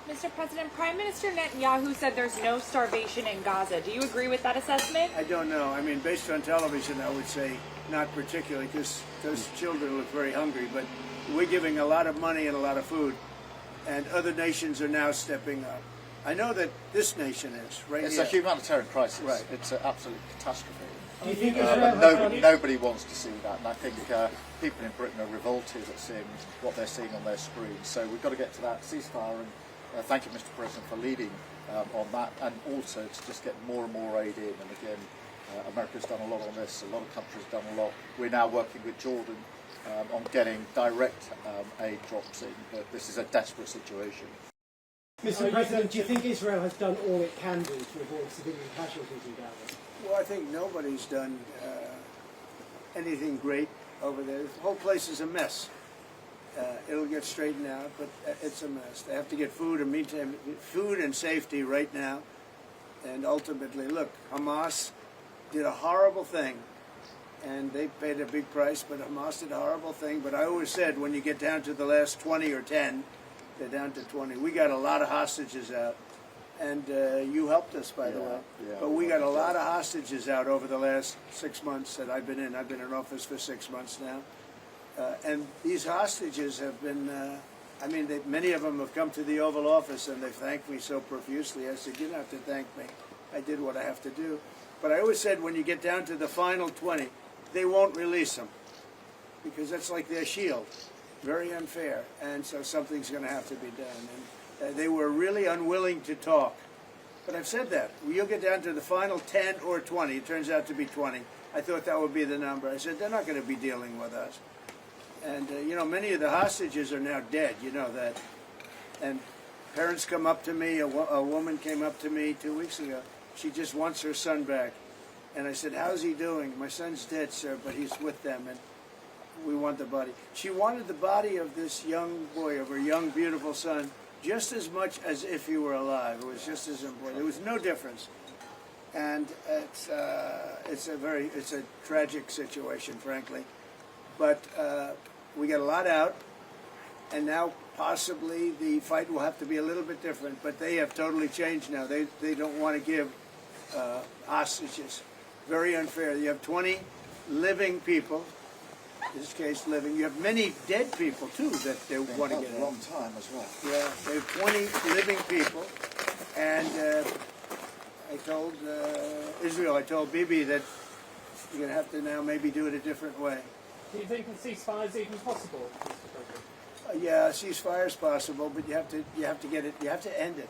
Mr. President, Prime Minister Netanyahu said there's no starvation in Gaza. Do you agree with that assessment? I don't know. I mean, based on television, I would say not particularly, because those children look very hungry. But we're giving a lot of money and a lot of food, and other nations are now stepping up. I know that this nation is, right? It's here. a humanitarian crisis. Right. It's an absolute catastrophe. Do you think Nobody wants to see that, and I think people in Britain are revolted at seeing what they're seeing on their screens. So we've got to get to that ceasefire, and thank you, Mr. President, for leading on that, and also to just get more and more aid in. And again, America's done a lot on this. A lot of countries have done a lot. We're now working with Jordan on getting direct aid drops in, but this is a desperate situation. Mr. President, do you think Israel has done all it can do to avoid civilian casualties in Gaza? Well, I think nobody's done anything great over there. The whole place is a mess. It'll get straightened out, but it's a mess. They have to get food and meantime, food and safety right now. And ultimately, look, Hamas did a horrible thing, and they paid a big price, but Hamas did a horrible thing. But I always said, when you get down to the last 20 or 10, they're down to 20. We got a lot of hostages out. And you helped us, by the way. Yeah, but we got a lot of hostages out over the last 6 months that I've been in. I've been in office for 6 months now. And these hostages have been, many of them have come to the Oval Office and they've thanked me so profusely. I said, you don't have to thank me. I did what I have to do. But I always said, when you get down to the final 20, they won't release them, because that's like their shield. Very unfair. And so something's going to have to be done. And they were really unwilling to talk. But I've said that. You'll get down to the final 10 or 20. It turns out to be 20. I thought that would be the number. I said, they're not going to be dealing with us. And, many of the hostages are now dead. You know that. And parents come up to me. A woman came up to me 2 weeks ago. She just wants her son back. And I said, how's he doing? My son's dead, sir, but he's with them. And we want the body. She wanted the body of this young boy, of her young, beautiful son, just as much as if he were alive. It was just as important. There was no difference, and it's a tragic situation, frankly. But we got a lot out, and now possibly the fight will have to be a little bit different. But they have totally changed now. They don't want to give hostages. Very unfair. You have 20 living people. In this case, living. You have many dead people too that they want to get a long time as well. Yeah, they have 20 living people, and I told Israel, I told Bibi that you're going to have to now maybe do it a different way. Do you think a ceasefire is even possible, Mr. President? Yeah, a ceasefire is possible, but you have to get it. You have to end it.